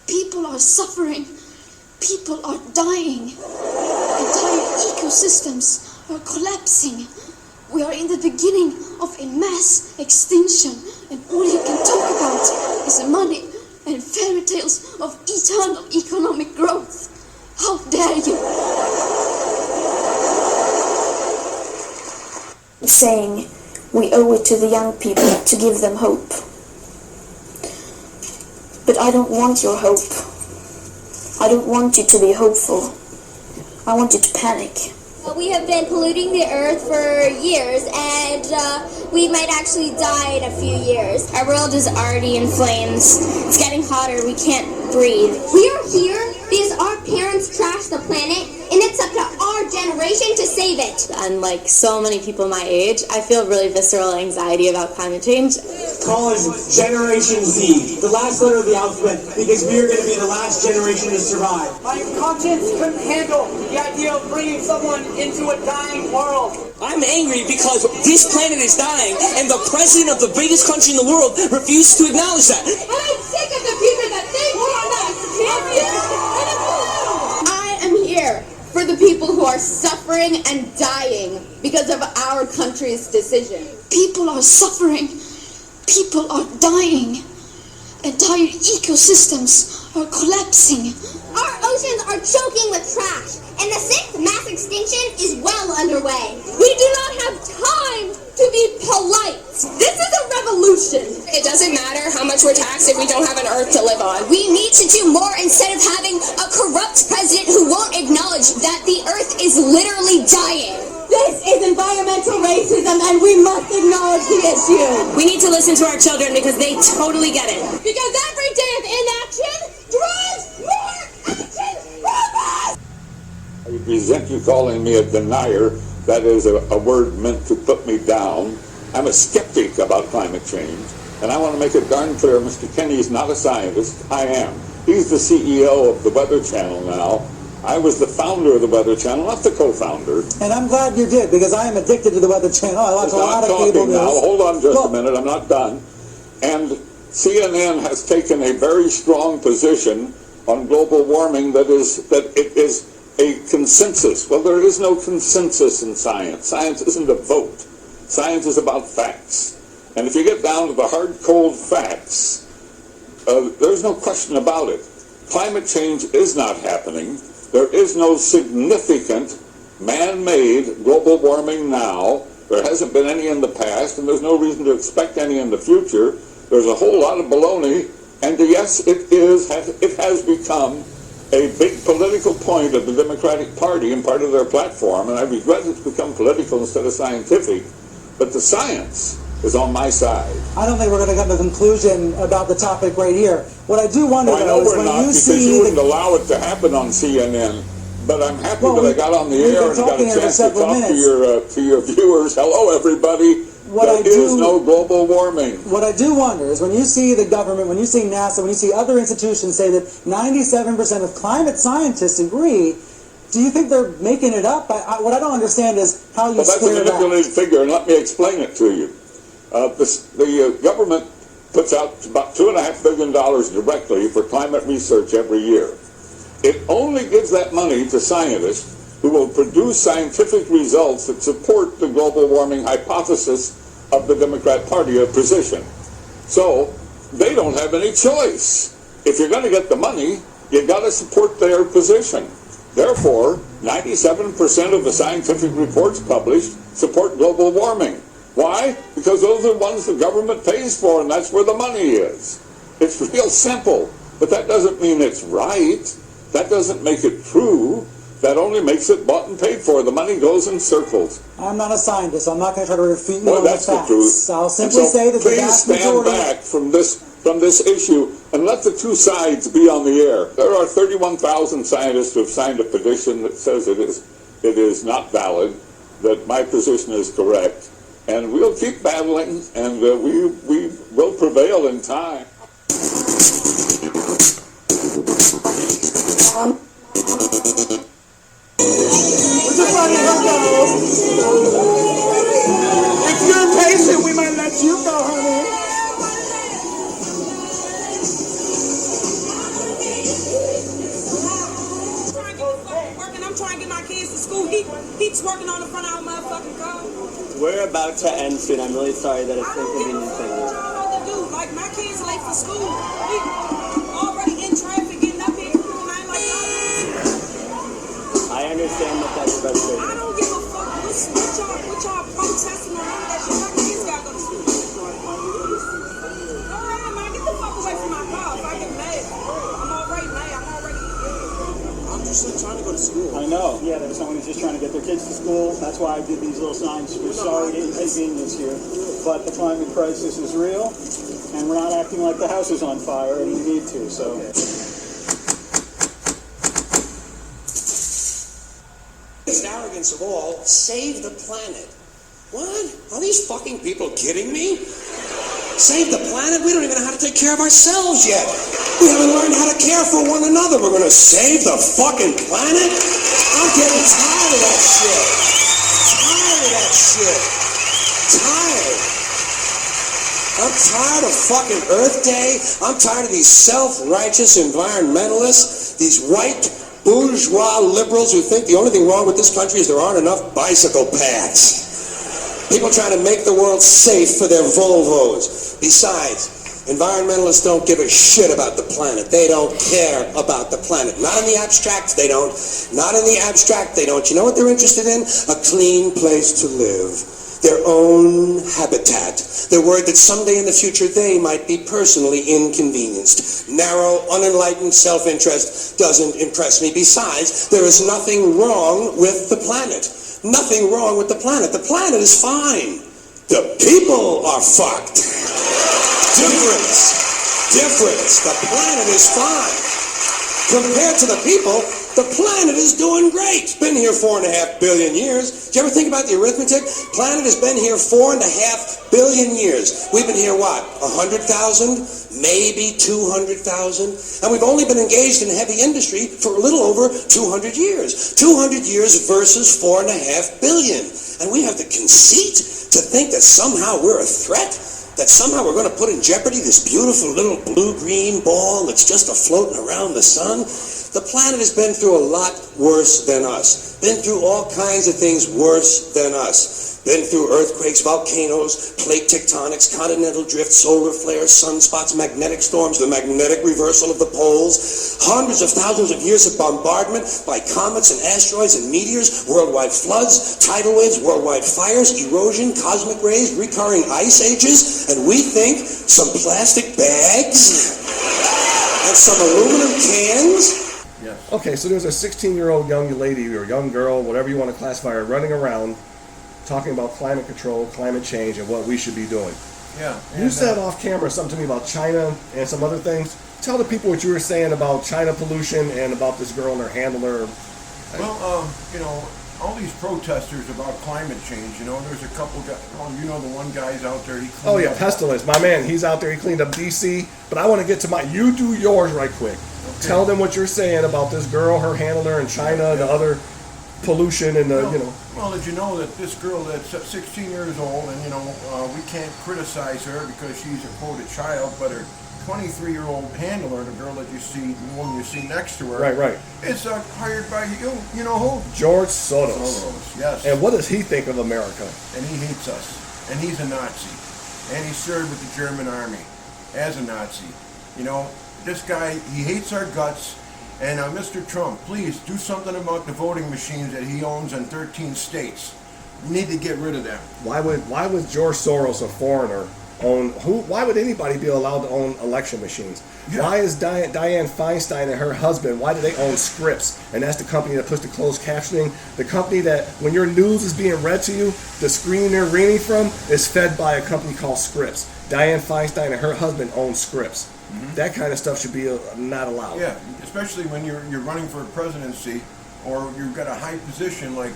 Speaker 13: People are suffering. People are dying. Entire ecosystems are collapsing. We are in the beginning of a mass extinction, and all you can talk about is money and fairy tales of eternal economic growth. How dare you?
Speaker 14: Saying we owe it to the young people to give them hope. But I don't want your hope. I don't want you to be hopeful. I want you to panic.
Speaker 15: We have been polluting the earth for years, and we might actually die in a few years. Our world is already in flames. It's getting hotter. We can't breathe.
Speaker 16: We are here because our parents trashed the planet, and it's up to our generation to save it.
Speaker 17: Unlike so many people my age, I feel really visceral anxiety about climate change.
Speaker 18: Call us Generation Z, the last letter of the alphabet, because we are going to be the last generation to survive.
Speaker 19: My conscience couldn't handle the idea of bringing someone into a dying world.
Speaker 12: I'm angry because this planet is dying, and the president of the biggest country in the world refuses to acknowledge that.
Speaker 16: And I'm sick of the people that think we are not champions.
Speaker 20: I am here for the people who are suffering and dying because of our country's decision.
Speaker 13: People are suffering. People are dying. Entire ecosystems are collapsing.
Speaker 16: Our oceans are choking with trash, and the 6th mass extinction is well underway.
Speaker 20: We do not have time to be polite. This is a revolution.
Speaker 21: It doesn't matter how much we're taxed if we don't have an earth to live on.
Speaker 15: We need to do more instead of having a corrupt president who won't acknowledge that the earth is literally dying.
Speaker 20: This is environmental racism, and we must acknowledge the issue.
Speaker 12: We need to listen to our children because they totally get it.
Speaker 20: Because every day of inaction drives more action from us!
Speaker 22: I resent you calling me a denier. That is a word meant to put me down. I'm a skeptic about climate change, and I want to make it darn clear, Mr. Kenny's not a scientist. I am. He's the CEO of the Weather Channel now. I was the founder of the Weather Channel, not the co-founder.
Speaker 23: And I'm glad you did, because I am addicted to the Weather Channel. I watch a lot of cable news.
Speaker 22: Now, hold on just a minute. I'm not done. And CNN has taken a very strong position on global warming that it is a consensus. Well, there is no consensus in science. Science isn't a vote. Science is about facts. And if you get down to the hard, cold facts, there's no question about it. Climate change is not happening. There is no significant man-made global warming now. There hasn't been any in the past, and there's no reason to expect any in the future. There's a whole lot of baloney, and yes, it has become a big political point of the Democratic Party and part of their platform, and I regret it's become political instead of scientific, but the science is on my side.
Speaker 23: I don't think we're going to come to a conclusion about the topic right here. What I do wonder,
Speaker 22: though, is when you see... you wouldn't allow it to happen on CNN, but I'm happy that I got on the air and got a chance to talk to your viewers. Hello, everybody. There is no global warming.
Speaker 23: What I do wonder is when you see the government, when you see NASA, when you see other institutions say that 97% of climate scientists agree, do you think they're making it up? What I don't understand is how you square that.
Speaker 22: That's a manipulated figure, and let me explain it to you. The government puts out about $2.5 billion directly for climate research every year. It only gives that money to scientists who will produce scientific results that support the global warming hypothesis of the Democrat Party position. So they don't have any choice. If you're going to get the money, you've got to support their position. Therefore, 97% of the scientific reports published support global warming. Why? Because those are the ones the government pays for, and that's where the money is. It's real simple, but that doesn't mean it's right. That doesn't make it true. That only makes it bought and paid for. The money goes in circles.
Speaker 23: I'm not a scientist, so I'm not going to try to refute you on the facts.
Speaker 22: That's the truth.
Speaker 23: I'll simply say that the vast majority...
Speaker 22: Please stand back from this issue and let the two sides be on the air. There are 31,000 scientists who have signed a petition that says it is not valid, that my position is correct. And we'll keep battling, and we will prevail in time.
Speaker 19: If you're patient, we might let you go, honey.
Speaker 24: I'm trying to get my kids to school. He's working on the front of our motherfucking car.
Speaker 6: We're about to end soon. I'm really sorry that it's inconvenient for you.
Speaker 24: I don't know what to do. Like, my kids are late for school. We already in traffic getting up here.
Speaker 6: I understand that that's frustrating.
Speaker 24: I don't give a fuck. What y'all protesting around that shit? My kids gotta go to school. Alright, man, get the fuck away from my car. If I get mad, I'm already mad.
Speaker 2: I'm just trying to go to school.
Speaker 25: I know. Yeah, there's someone who's just trying to get their kids to school. That's why I did these little signs. We're sorry to inconvenience you, but the climate crisis is real, and we're not acting like the house is on fire, and we need to, so...
Speaker 26: The arrogance of all, save the planet. What? Are these fucking people kidding me? Save the planet? We don't even know how to take care of ourselves yet. We haven't learned how to care for one another. We're going to save the fucking planet? I'm getting tired of that shit. Tired. I'm tired of fucking Earth Day. I'm tired of these self-righteous environmentalists, these white bourgeois liberals who think the only thing wrong with this country is there aren't enough bicycle paths. People trying to make the world safe for their Volvos. Besides, Environmentalists don't give a shit about the planet. They don't care about the planet. Not in the abstract, they don't. Not in the abstract, they don't. You know what they're interested in? A clean place to live. Their own habitat. They're worried that someday in the future they might be personally inconvenienced. Narrow, unenlightened self-interest doesn't impress me. Besides, there is nothing wrong with the planet. Nothing wrong with the planet. The planet is fine. The people are fucked. Difference. The planet is fine. Compared to the people, the planet is doing great. It's been here 4.5 billion years. Do you ever think about the arithmetic? Planet has been here 4.5 billion years. We've been here, what, 100,000? Maybe 200,000? And we've only been engaged in heavy industry for a little over 200 years. 200 years versus 4.5 billion. And we have the conceit to think that somehow we're a threat? That somehow we're going to put in jeopardy this beautiful little blue-green ball that's just a-floating around the sun? The planet has been through a lot worse than us. Been through all kinds of things worse than us. Been through earthquakes, volcanoes, plate tectonics, continental drift, solar flares, sunspots, magnetic storms, the magnetic reversal of the poles, hundreds of thousands of years of bombardment by comets and asteroids and meteors, worldwide floods, tidal waves, worldwide fires, erosion, cosmic rays, recurring ice ages, and we think some plastic bags and some aluminum cans.
Speaker 1: Okay, so there's a 16-year-old young lady or young girl, whatever you want to classify her, running around talking about climate control, climate change, and what we should be doing.
Speaker 2: Yeah.
Speaker 1: You said off camera something to me about China and some other things. Tell the people what you were saying about China pollution and about this girl and her handler.
Speaker 2: Well, all these protesters about climate change, there's a couple guys, the one guy's out there.
Speaker 1: Pestilence, my man, he's out there, he cleaned up D.C., but I want to get to you do yours right quick. Okay. Tell them what you're saying about this girl, her handler in China, the other pollution and
Speaker 2: Well, did you know that this girl that's 16 years old, and we can't criticize her because she's a quoted child, but her 23-year-old handler, the girl that you see, the woman you see next to her,
Speaker 1: right,
Speaker 2: is hired by who?
Speaker 1: George Soros.
Speaker 2: Yes.
Speaker 1: And what does he think of America?
Speaker 2: And he hates us, and he's a Nazi, and he served with the German army as a Nazi. This guy, he hates our guts. And Mr. Trump, please do something about the voting machines that he owns in 13 states. We need to get rid of them.
Speaker 1: Why would George Soros, a foreigner, why would anybody be allowed to own election machines? Yeah. Why is Dianne Feinstein and her husband, why do they own Scripps? And that's the company that puts the closed captioning. The company that, when your news is being read to you, the screen they're reading from is fed by a company called Scripps. Dianne Feinstein and her husband own Scripps. Mm-hmm. That kind of stuff should be not allowed.
Speaker 2: Yeah, especially when you're running for a presidency or you've got a high position like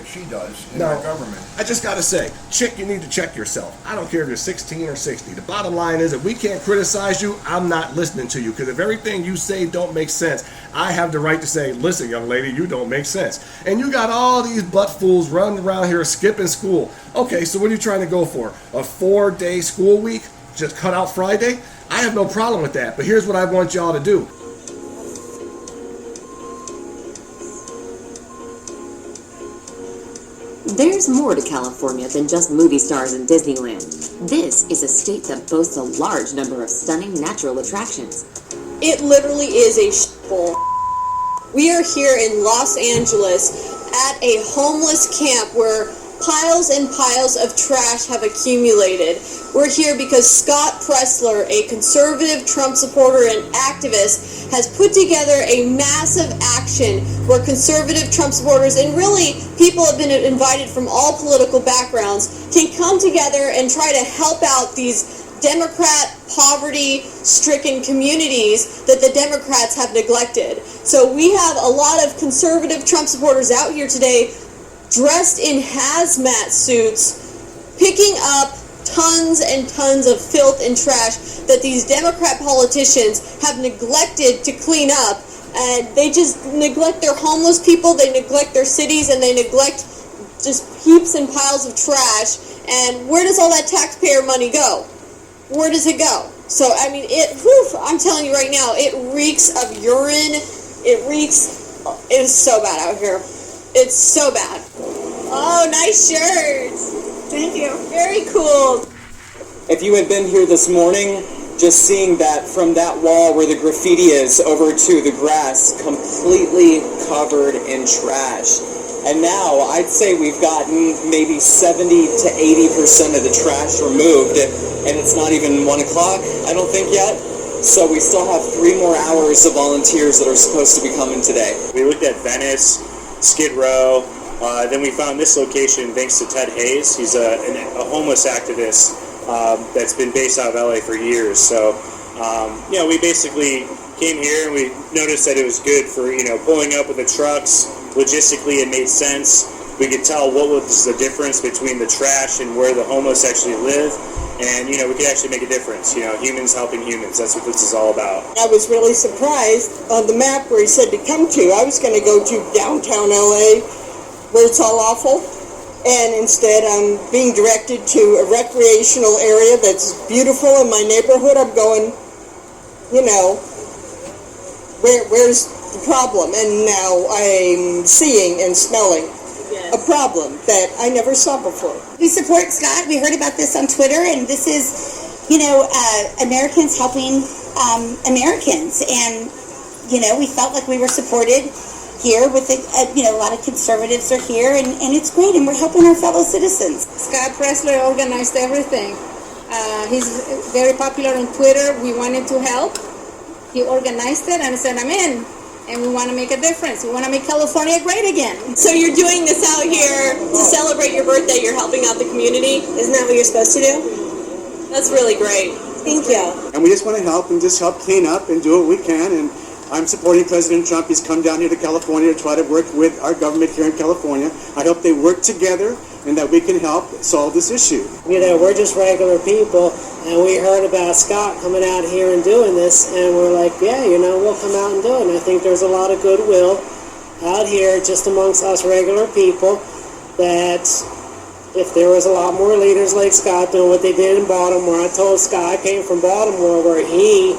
Speaker 2: she does in our government.
Speaker 1: I just got to say, chick, you need to check yourself. I don't care if you're 16 or 60. The bottom line is, if we can't criticize you, I'm not listening to you. Because if everything you say don't make sense, I have the right to say, listen, young lady, you don't make sense. And you got all these butt fools running around here skipping school. Okay, so what are you trying to go for? A 4-day school week? Just cut out Friday? I have no problem with that, but here's what I want y'all to do.
Speaker 3: There's more to California than just movie stars and Disneyland. This is a state that boasts a large number of stunning natural attractions.
Speaker 20: It literally is a shithole. We are here in Los Angeles at a homeless camp where piles and piles of trash have accumulated. We're here because Scott Pressler, a conservative Trump supporter and activist, has put together a massive action where conservative Trump supporters, and really people have been invited from all political backgrounds, can come together and try to help out these Democrat poverty-stricken communities that the Democrats have neglected. So we have a lot of conservative Trump supporters out here today dressed in hazmat suits, picking up tons and tons of filth and trash that these Democrat politicians have neglected to clean up. And they just neglect their homeless people, they neglect their cities, and they neglect just heaps and piles of trash. And where does all that taxpayer money go? Where does it go? So, I mean, I'm telling you right now, it reeks of urine. It's so bad out here. It's so bad. Oh, nice shirt. Thank you. Very cool.
Speaker 6: If you had been here this morning,
Speaker 4: just seeing that from that wall where the graffiti is over to the grass, completely covered in trash. And now I'd say we've gotten maybe 70 to 80% of the trash removed, and it's not even 1 o'clock, I don't think yet. So we still have 3 more hours of volunteers that are supposed to be coming today.
Speaker 5: We looked at Venice, Skid Row, then we found this location thanks to Ted Hayes. He's a homeless activist that's been based out of LA for years. So, we basically came here and we noticed that it was good for, pulling up with the trucks. Logistically, it made sense. We could tell what was the difference between the trash and where the homeless actually live. And, we could actually make a difference. Humans helping humans. That's what this is all about.
Speaker 7: I was really surprised on the map where he said to come to. I was going to go to downtown LA where it's all awful. And instead I'm being directed to a recreational area that's beautiful in my neighborhood. I'm going, where's the problem? And now I'm seeing and smelling a problem that I never saw before.
Speaker 9: We support Scott. We heard about this on Twitter, and this is, Americans helping Americans. And, we felt like we were supported here with, a lot of conservatives are here, and it's great, and we're helping our fellow citizens.
Speaker 10: Scott Pressler organized everything. He's very popular on Twitter. We wanted to help. He organized it and said, I'm in. And we want to make a difference. We want to make California great again.
Speaker 20: So you're doing this out here to celebrate your birthday. You're helping out the community. Isn't that what you're supposed to do? That's really great. Thank you.
Speaker 11: And we just want to help and just help clean up and do what we can. And I'm supporting President Trump. He's come down here to California to try to work with our government here in California. I hope they work together and that we can help solve this issue.
Speaker 27: We're just regular people, and we heard about Scott coming out here and doing this, and we're like, we'll come out and do it. And I think there's a lot of goodwill out here just amongst us regular people that if there was a lot more leaders like Scott doing what they did in Baltimore. I told Scott, I came from Baltimore where he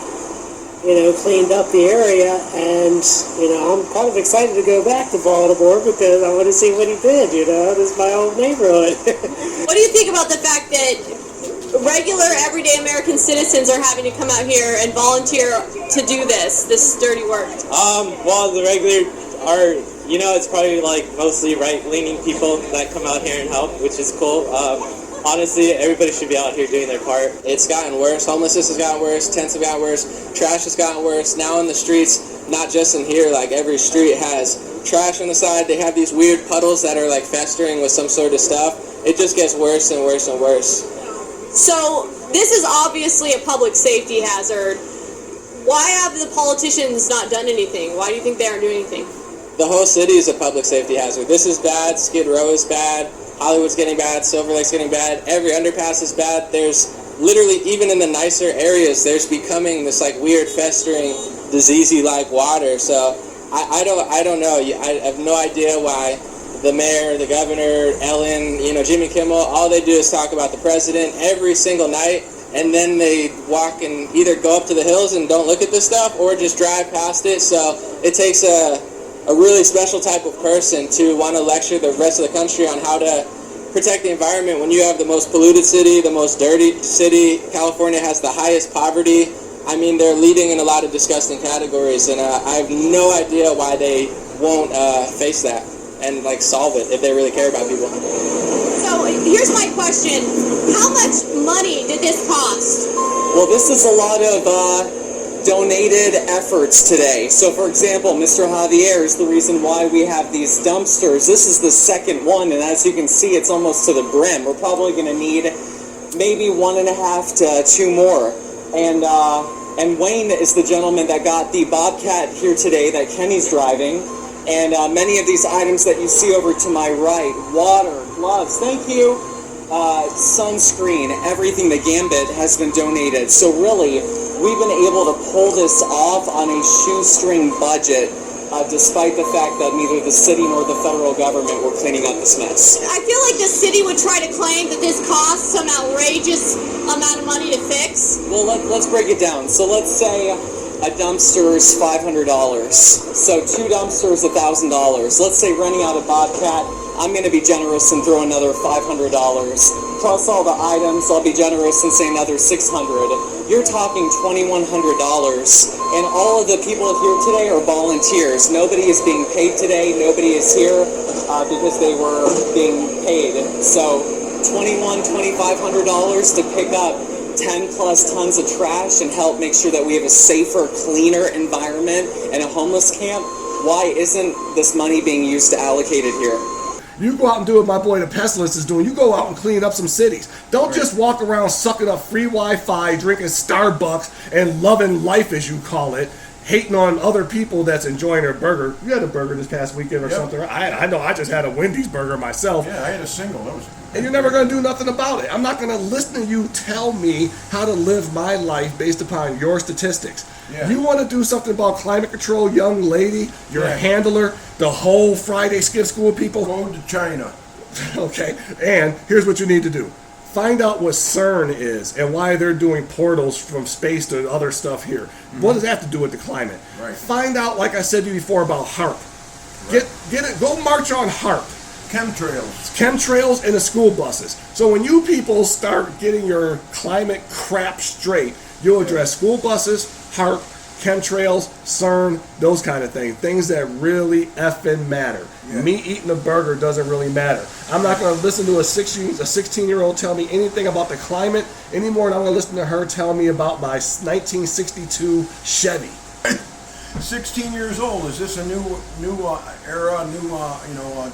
Speaker 27: cleaned up the area, and, I'm kind of excited to go back to Baltimore because I want to see what he did, this is my old neighborhood.
Speaker 20: What do you think about the fact that regular, everyday American citizens are having to come out here and volunteer to do this dirty work?
Speaker 6: Well, the regular are, it's probably like mostly right-leaning people that come out here and help, which is cool. Honestly, everybody should be out here doing their part. It's gotten worse. Homelessness has gotten worse. Tents have gotten worse. Trash has gotten worse. Now in the streets, not just in here, like every street has trash on the side. They have these weird puddles that are like festering with some sort of stuff. It just gets worse and worse and worse.
Speaker 20: So this is obviously a public safety hazard. Why have the politicians not done anything? Why do you think they aren't doing anything?
Speaker 6: The whole city is a public safety hazard. This is bad. Skid Row is bad. Hollywood's getting bad, Silver Lake's getting bad, every underpass is bad. There's literally, even in the nicer areas, there's becoming this like weird festering, diseasey like water. So I don't know. I have no idea why the mayor, the governor, Ellen, Jimmy Kimmel, all they do is talk about the president every single night, and then they walk and either go up to the hills and don't look at this stuff or just drive past it. So it takes a really special type of person to want to lecture the rest of the country on how to protect the environment when you have the most polluted city, the most dirty city. California has the highest poverty. I mean, they're leading in a lot of disgusting categories, and I have no idea why they won't face that and like solve it if they really care about people.
Speaker 20: So here's my question. How much money did this cost?
Speaker 4: Well, this is a lot of donated efforts today. So for example, Mr. Javier is the reason why we have these dumpsters. This is the second one, and as you can see, it's almost to the brim. We're probably going to need maybe 1.5 to 2 more. And Wayne is the gentleman that got the Bobcat here today that Kenny's driving. And many of these items that you see over to my right, water, gloves, thank you, sunscreen, everything, the Gambit has been donated. So really, we've been able to pull this off on a shoestring budget, despite the fact that neither the city nor the federal government were cleaning up this mess.
Speaker 20: I feel like the city would try to claim that this costs some outrageous amount of money to fix.
Speaker 4: Well, let's break it down. So let's say a dumpster is $500. So 2 dumpsters, $1,000. Let's say renting out a Bobcat, I'm going to be generous and throw another $500. Plus all the items, I'll be generous and say another $600. You're talking $2,100. And all of the people here today are volunteers. Nobody is being paid today. Nobody is here because they were being paid. So $2,500 to pick up 10 plus tons of trash and help make sure that we have a safer, cleaner environment in a homeless camp. Why isn't this money being used to allocate it here?
Speaker 1: You go out and do what my boy the Pestilence is doing. You go out and clean up some cities. Don't just walk around sucking up free Wi-Fi, drinking Starbucks, and loving life, as you call it, hating on other people that's enjoying their burger. You had a burger this past weekend or something. I know I just had a Wendy's burger myself.
Speaker 2: Yeah, I had a single. That was.
Speaker 1: And you're never going to do nothing about it. I'm not going to listen to you tell me how to live my life based upon your statistics.
Speaker 2: Yeah.
Speaker 1: You want to do something about climate control, young lady, you're a handler, the whole Friday skip school people.
Speaker 2: Go to China.
Speaker 1: Okay, and here's what you need to do. Find out what CERN is and why they're doing portals from space to other stuff here. What does that have to do with the climate?
Speaker 2: Right.
Speaker 1: Find out, like I said to you before, about HARP. Get it. Go march on HARP. Chemtrails and the school buses. So when you people start getting your climate crap straight, you'll address school buses, HARP, chemtrails, CERN, those kind of things. Things that really effing matter.
Speaker 2: Yeah.
Speaker 1: Me eating a burger doesn't really matter. I'm not going to listen to a 16-year-old tell me anything about the climate anymore, and I'm going to listen to her tell me about my 1962 Chevy.
Speaker 2: 16 years old. Is this a new era, new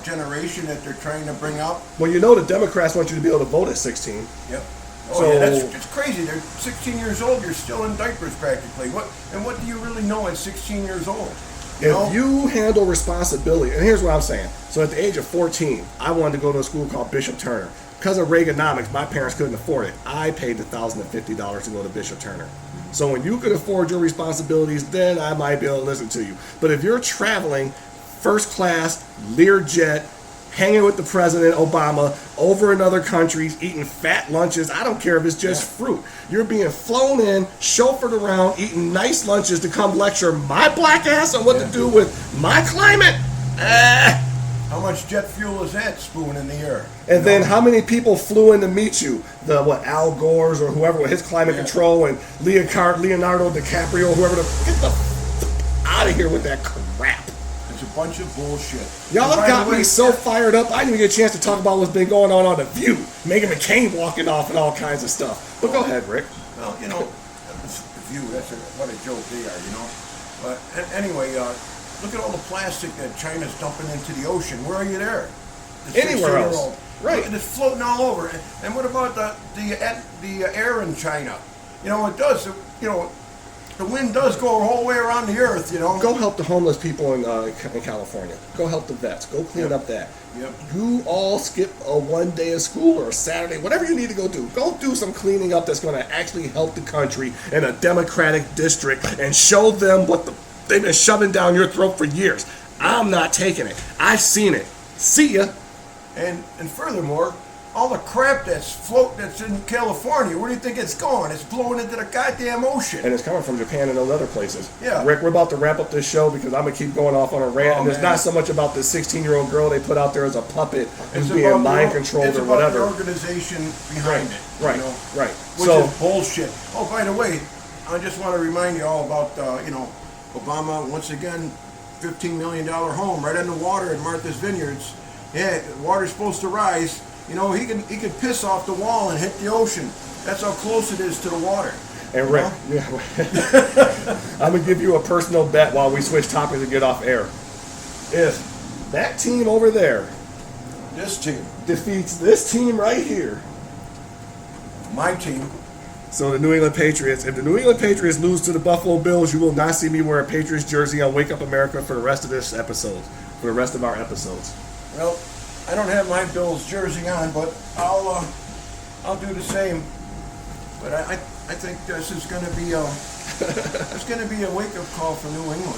Speaker 2: generation that they're trying to bring up?
Speaker 1: Well, you know the Democrats want you to be able to vote at 16.
Speaker 2: Yep. Oh,
Speaker 1: So-
Speaker 2: yeah, it's crazy. They're 16 years old. You're still in diapers practically. What do you really know at 16 years old?
Speaker 1: If you handle responsibility, and here's what I'm saying. So at the age of 14, I wanted to go to a school called Bishop Turner. Because of Reaganomics, my parents couldn't afford it. I paid the $1,050 to go to Bishop Turner. So when you could afford your responsibilities, then I might be able to listen to you. But if you're traveling first class, Learjet, hanging with the President Obama over in other countries, eating fat lunches, I don't care if it's just fruit. You're being flown in, chauffeured around, eating nice lunches to come lecture my black ass on what to do with my climate.
Speaker 2: How much jet fuel is that spewing in the air?
Speaker 1: And then how many people flew in to meet you? Al Gore's or whoever with his climate control, and Leonardo DiCaprio, whoever. Get the out of here with that crap.
Speaker 2: It's a bunch of bullshit.
Speaker 1: Y'all have got me so fired up, I didn't even get a chance to talk about what's been going on The View. Meghan McCain walking off and all kinds of stuff. But go ahead, Rick.
Speaker 2: Well, The View, what a joke they are, But anyway, look at all the plastic that China's dumping into the ocean. Where are you there?
Speaker 1: Anywhere else. Right.
Speaker 2: It's floating all over. And what about the air in China? It does, the wind does go the whole way around the earth,
Speaker 1: Go help the homeless people in California. Go help the vets. Go clean up that.
Speaker 2: Yep.
Speaker 1: You all skip a one day of school or a Saturday, whatever you need to go do. Go do some cleaning up that's going to actually help the country in a Democratic district and show them what they've been shoving down your throat for years. I'm not taking it. I've seen it. See ya.
Speaker 2: And furthermore, all the crap that's in California, where do you think it's going? It's blowing into the goddamn ocean.
Speaker 1: And it's coming from Japan and those other places.
Speaker 2: Yeah.
Speaker 1: Rick, we're about to wrap up this show because I'm going to keep going off on a rant. And it's not so much about this 16-year-old girl they put out there as a puppet who's being mind controlled or whatever.
Speaker 2: It's about the organization behind it.
Speaker 1: Right. Right.
Speaker 2: Which is bullshit. Oh, by the way, I just want to remind you all about, Obama, once again, $15 million home right on the water in Martha's Vineyards. Yeah, the water's supposed to rise. He can piss off the wall and hit the ocean. That's how close it is to the water.
Speaker 1: And Rick, I'm going to give you a personal bet while we switch topics and get off air. If that team over there,
Speaker 2: this team,
Speaker 1: defeats this team right here,
Speaker 2: my team.
Speaker 1: So the New England Patriots, if the New England Patriots lose to the Buffalo Bills, you will not see me wear a Patriots jersey on Wake Up America for the rest of this episode, for the rest of our episodes.
Speaker 2: Well, I don't have my Bills jersey on, but I'll do the same. But I think this is going to be a wake up call for New England.